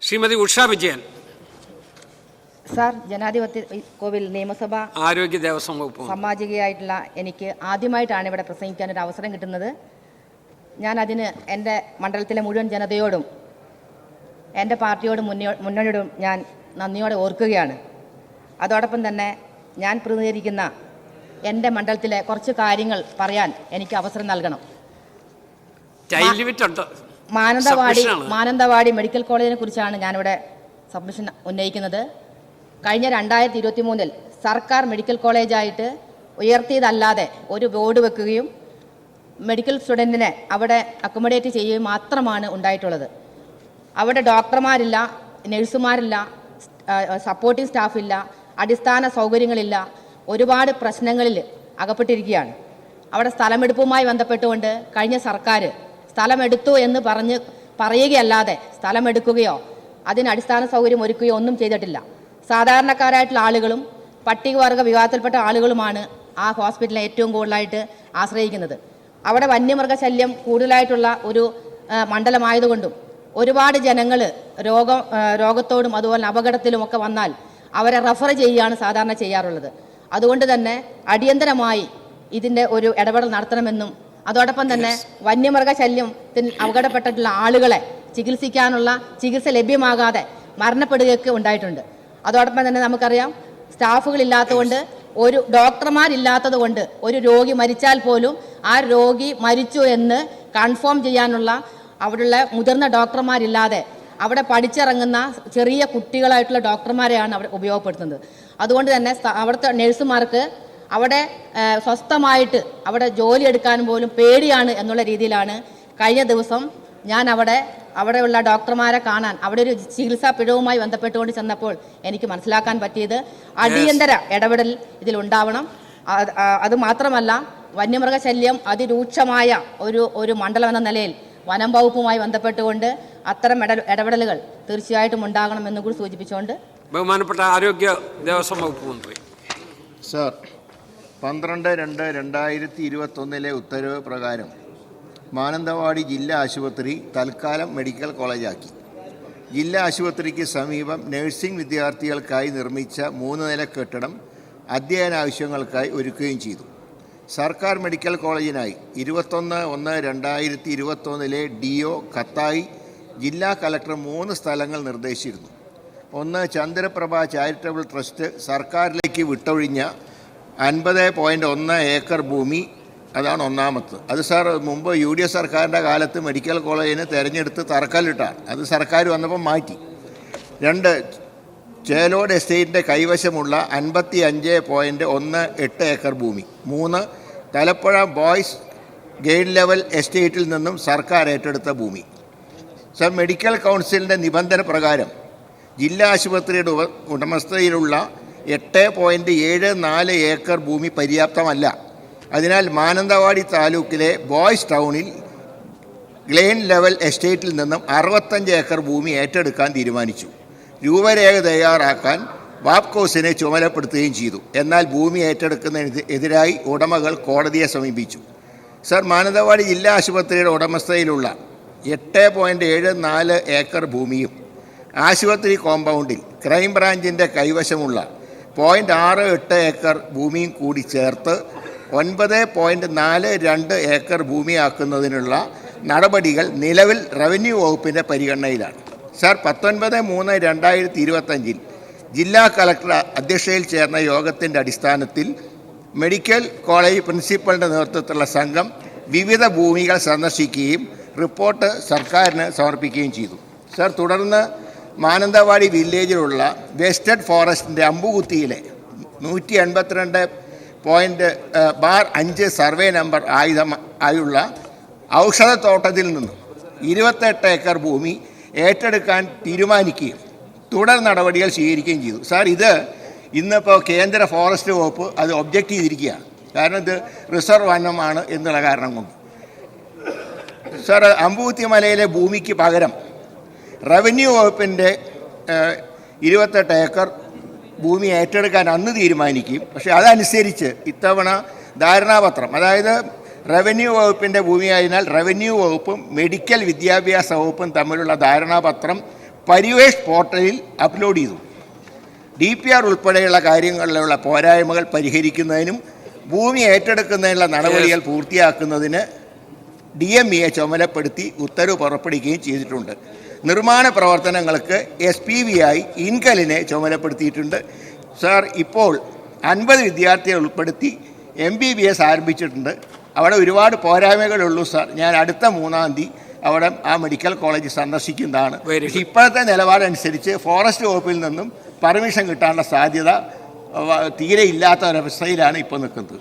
Shrimati Usha Vijayan. Sir, ജനാധിപത്യ കോവിൽ നിയമസഭ ആരോഗ്യ ദേവസ്വം വകുപ്പ് സാമാജികയായിട്ടുള്ള എനിക്ക് ആദ്യമായിട്ടാണ് ഇവിടെ പ്രസംഗിക്കാൻ ഒരു അവസരം കിട്ടുന്നത്. ഞാൻ അതിന് എൻ്റെ മണ്ഡലത്തിലെ മുഴുവൻ ജനതയോടും എൻ്റെ പാർട്ടിയോടും മുന്നണിയോടും ഞാൻ നന്ദിയോടെ ഓർക്കുകയാണ്. അതോടൊപ്പം തന്നെ ഞാൻ പ്രതിനിധീകരിക്കുന്ന എൻ്റെ മണ്ഡലത്തിലെ കുറച്ച് കാര്യങ്ങൾ പറയാൻ എനിക്ക് അവസരം നൽകണം. മാനന്തവാടി മെഡിക്കൽ കോളേജിനെ കുറിച്ചാണ് ഞാനിവിടെ സബ്മിഷൻ ഉന്നയിക്കുന്നത്. കഴിഞ്ഞ 2023 സർക്കാർ മെഡിക്കൽ കോളേജായിട്ട് ഉയർത്തിയതല്ലാതെ ഒരു ബോർഡ് വെക്കുകയും മെഡിക്കൽ സ്റ്റുഡൻറ്റിനെ അവിടെ അക്കോമഡേറ്റ് ചെയ്യുകയും മാത്രമാണ് ഉണ്ടായിട്ടുള്ളത്. അവിടെ ഡോക്ടർമാരില്ല, നഴ്സുമാരില്ല, സപ്പോർട്ടിംഗ് സ്റ്റാഫില്ല, അടിസ്ഥാന സൗകര്യങ്ങളില്ല, ഒരുപാട് പ്രശ്നങ്ങളിൽ അകപ്പെട്ടിരിക്കുകയാണ്. അവിടെ സ്ഥലമെടുപ്പുമായി ബന്ധപ്പെട്ടുകൊണ്ട് കഴിഞ്ഞ സർക്കാർ സ്ഥലമെടുത്തു എന്ന് പറയുകയല്ലാതെ സ്ഥലമെടുക്കുകയോ അതിന് അടിസ്ഥാന സൗകര്യം ഒരുക്കുകയോ ഒന്നും ചെയ്തിട്ടില്ല. സാധാരണക്കാരായിട്ടുള്ള ആളുകളും പട്ടികവർഗ വിഭാഗത്തിൽപ്പെട്ട ആളുകളുമാണ് ആ ഹോസ്പിറ്റലിനെ ഏറ്റവും കൂടുതലായിട്ട് ആശ്രയിക്കുന്നത്. അവിടെ വന്യമൃഗശല്യം കൂടുതലായിട്ടുള്ള ഒരു മണ്ഡലമായതുകൊണ്ടും ഒരുപാട് ജനങ്ങൾ രോഗത്തോടും അതുപോലെ അപകടത്തിലുമൊക്കെ വന്നാൽ അവരെ റെഫർ ചെയ്യുകയാണ് സാധാരണ ചെയ്യാറുള്ളത്. അതുകൊണ്ട് തന്നെ അടിയന്തരമായി ഇതിൻ്റെ ഒരു ഇടപെടൽ നടത്തണമെന്നും അതോടൊപ്പം തന്നെ വന്യമൃഗശല്യത്തിൽ അപകടപ്പെട്ടിട്ടുള്ള ആളുകളെ ചികിത്സിക്കാനുള്ള ചികിത്സ ലഭ്യമാകാതെ മരണപ്പെടുകയൊക്കെ ഉണ്ടായിട്ടുണ്ട്. അതോടൊപ്പം തന്നെ നമുക്കറിയാം, സ്റ്റാഫുകളില്ലാത്തതുകൊണ്ട്, ഒരു ഡോക്ടർമാരില്ലാത്തത് കൊണ്ട് ഒരു രോഗി മരിച്ചാൽ പോലും ആ രോഗി മരിച്ചു എന്ന് കൺഫേം ചെയ്യാനുള്ള അവിടെയുള്ള മുതിർന്ന ഡോക്ടർമാരില്ലാതെ അവിടെ പഠിച്ചിറങ്ങുന്ന ചെറിയ കുട്ടികളായിട്ടുള്ള ഡോക്ടർമാരെയാണ് അവിടെ ഉപയോഗപ്പെടുത്തുന്നത്. അതുകൊണ്ട് തന്നെ അവിടുത്തെ നഴ്സുമാർക്ക് അവിടെ സ്വസ്ഥമായിട്ട് അവിടെ ജോലി എടുക്കാൻ പോലും പേടിയാണ് എന്നുള്ള രീതിയിലാണ് കഴിഞ്ഞ ദിവസം ഞാൻ അവിടെയുള്ള ഡോക്ടർമാരെ കാണാൻ അവിടെ ഒരു ചികിത്സാ പിഴവുമായി ബന്ധപ്പെട്ടുകൊണ്ട് ചെന്നപ്പോൾ എനിക്ക് മനസ്സിലാക്കാൻ പറ്റിയത് അടിയന്തര ഇടപെടൽ ഇതിലുണ്ടാവണം. അതുമാത്രമല്ല, വന്യമൃഗശല്യം അതിരൂക്ഷമായ ഒരു മണ്ഡലം എന്ന നിലയിൽ വനം വകുപ്പുമായി ബന്ധപ്പെട്ടുകൊണ്ട് അത്തരം ഇടപെടലുകൾ തീർച്ചയായിട്ടും ഉണ്ടാകണമെന്ന് കൂടി സൂചിപ്പിച്ചുകൊണ്ട് ബഹുമാനപ്പെട്ട ആരോഗ്യ ദേവസ്വം വകുപ്പ് മന്ത്രി. സർ, 12/2/2021 ഉത്തരവ് പ്രകാരം മാനന്തവാടി ജില്ലാ ആശുപത്രി തൽക്കാലം മെഡിക്കൽ കോളേജാക്കി. ജില്ലാ ആശുപത്രിക്ക് സമീപം നഴ്സിംഗ് വിദ്യാർത്ഥികൾക്കായി നിർമ്മിച്ച 3 നില കെട്ടിടം അധ്യയന ആവശ്യങ്ങൾക്കായി ഒരുക്കുകയും ചെയ്തു. സർക്കാർ മെഡിക്കൽ കോളേജിനായി 21/1/2021 DO കത്തായി ജില്ലാ കളക്ടർ 3 സ്ഥലങ്ങൾ നിർദ്ദേശിച്ചിരുന്നു. ഒന്ന്, ചന്ദ്രപ്രഭ ചാരിറ്റബിൾ ട്രസ്റ്റ് സർക്കാരിലേക്ക് വിട്ടൊഴിഞ്ഞ 50.1 ഏക്കർ ഭൂമി, അതാണ് ഒന്നാമത്. അത് സാർ മുമ്പ് UDF സർക്കാരിൻ്റെ കാലത്ത് മെഡിക്കൽ കോളേജിന് തിരഞ്ഞെടുത്ത് തറക്കല്ലിട്ടാണ്. അത് സർക്കാർ വന്നപ്പോൾ മാറ്റി. 2, ചേലോട് എസ്റ്റേറ്റിൻ്റെ കൈവശമുള്ള 55.18 ഏക്കർ ഭൂമി. 3, തലപ്പുഴ ബോയ്സ് ഗെയിൻ ലെവൽ എസ്റ്റേറ്റിൽ നിന്നും സർക്കാർ ഏറ്റെടുത്ത ഭൂമി. സർ, മെഡിക്കൽ കൗൺസിലിൻ്റെ നിബന്ധന പ്രകാരം ജില്ലാ ആശുപത്രിയുടെ ഉടമസ്ഥതയിലുള്ള 8.74 ഏക്കർ ഭൂമി പര്യാപ്തമല്ല. അതിനാൽ മാനന്തവാടി താലൂക്കിലെ ബോയ്സ് ടൗണിൽ ഗ്ലെയിൻ ലെവൽ എസ്റ്റേറ്റിൽ നിന്നും 65 ഏക്കർ ഭൂമി ഏറ്റെടുക്കാൻ തീരുമാനിച്ചു. രൂപരേഖ തയ്യാറാക്കാൻ വാപ്കോസിനെ ചുമതലപ്പെടുത്തുകയും ചെയ്തു. എന്നാൽ ഭൂമി ഏറ്റെടുക്കുന്നതിനെതിരായി ഉടമകൾ കോടതിയെ സമീപിച്ചു. സർ, മാനന്തവാടി ജില്ലാ ആശുപത്രിയുടെ ഉടമസ്ഥതയിലുള്ള 8.74 ഏക്കർ ഭൂമിയും ആശുപത്രി കോമ്പൗണ്ടിൽ ക്രൈംബ്രാഞ്ചിൻ്റെ കൈവശമുള്ള 0.68 ഏക്കർ ഭൂമിയും കൂടി ചേർത്ത് 9.42 ഏക്കർ ഭൂമിയാക്കുന്നതിനുള്ള നടപടികൾ നിലവിൽ റവന്യൂ വകുപ്പിൻ്റെ പരിഗണനയിലാണ്. സർ, 19/3/2025 ജില്ലാ കളക്ടർ അധ്യക്ഷതയിൽ ചേർന്ന യോഗത്തിൻ്റെ അടിസ്ഥാനത്തിൽ മെഡിക്കൽ കോളേജ് പ്രിൻസിപ്പലിൻ്റെ നേതൃത്വത്തിലുള്ള സംഘം വിവിധ ഭൂമികൾ സന്ദർശിക്കുകയും റിപ്പോർട്ട് സർക്കാരിന് സമർപ്പിക്കുകയും ചെയ്തു. സർ, തുടർന്ന് മാനന്തവാടി വില്ലേജിലുള്ള വെസ്റ്റഡ് ഫോറസ്റ്റിൻ്റെ അമ്പുകുത്തിയിലെ 182.5 സർവേ നമ്പർ ആയുള്ള ഔഷധത്തോട്ടത്തിൽ നിന്നും 28 ഏക്കർ ഭൂമി ഏറ്റെടുക്കാൻ തീരുമാനിക്കുകയും തുടർ നടപടികൾ സ്വീകരിക്കുകയും ചെയ്തു. സാർ, ഇത് ഇന്നിപ്പോൾ കേന്ദ്ര ഫോറസ്റ്റ് വകുപ്പ് അത് ഒബ്ജക്റ്റ് ചെയ്തിരിക്കുകയാണ്. കാരണം ഇത് റിസർവ് വനമാണ് എന്നുള്ള കാരണം കൊണ്ട്. സാർ, അമ്പൂത്തി മലയിലെ ഭൂമിക്ക് പകരം റവന്യൂ വകുപ്പിൻ്റെ 28 ഏക്കർ ഭൂമി ഏറ്റെടുക്കാൻ അന്ന് തീരുമാനിക്കും. പക്ഷേ അതനുസരിച്ച് ഇത്തവണ ധാരണാപത്രം, അതായത് റവന്യൂ വകുപ്പിൻ്റെ ഭൂമിയായതിനാൽ റവന്യൂ വകുപ്പും മെഡിക്കൽ വിദ്യാഭ്യാസ വകുപ്പും തമ്മിലുള്ള ധാരണാപത്രം പരിവേഷ് പോർട്ടലിൽ അപ്ലോഡ് ചെയ്തു. DPR ഉൾപ്പെടെയുള്ള കാര്യങ്ങളിലുള്ള പോരായ്മകൾ പരിഹരിക്കുന്നതിനും ഭൂമി ഏറ്റെടുക്കുന്നതിനുള്ള നടപടികൾ പൂർത്തിയാക്കുന്നതിന് DMEയെ ചുമതലപ്പെടുത്തി ഉത്തരവ് പുറപ്പെടുവിക്കുകയും ചെയ്തിട്ടുണ്ട്. നിർമ്മാണ പ്രവർത്തനങ്ങൾക്ക് SPVയായി ഇൻകലിനെ ചുമതലപ്പെടുത്തിയിട്ടുണ്ട്. സാർ, ഇപ്പോൾ 50 വിദ്യാർത്ഥികളെ ഉൾപ്പെടുത്തി MBBS ആരംഭിച്ചിട്ടുണ്ട്. അവിടെ ഒരുപാട് പോരായ്മകളുള്ളൂ സാർ. ഞാൻ അടുത്ത 3-ാം തീയതി അവിടെ ആ മെഡിക്കൽ കോളേജ് സന്ദർശിക്കുന്നതാണ്. പക്ഷേ ഇപ്പോഴത്തെ നിലപാടനുസരിച്ച് ഫോറസ്റ്റ് വകുപ്പിൽ നിന്നും പെർമിഷൻ കിട്ടാനുള്ള സാധ്യത തീരെ ഇല്ലാത്ത ഒരവസ്ഥയിലാണ് ഇപ്പോൾ നിൽക്കുന്നത്.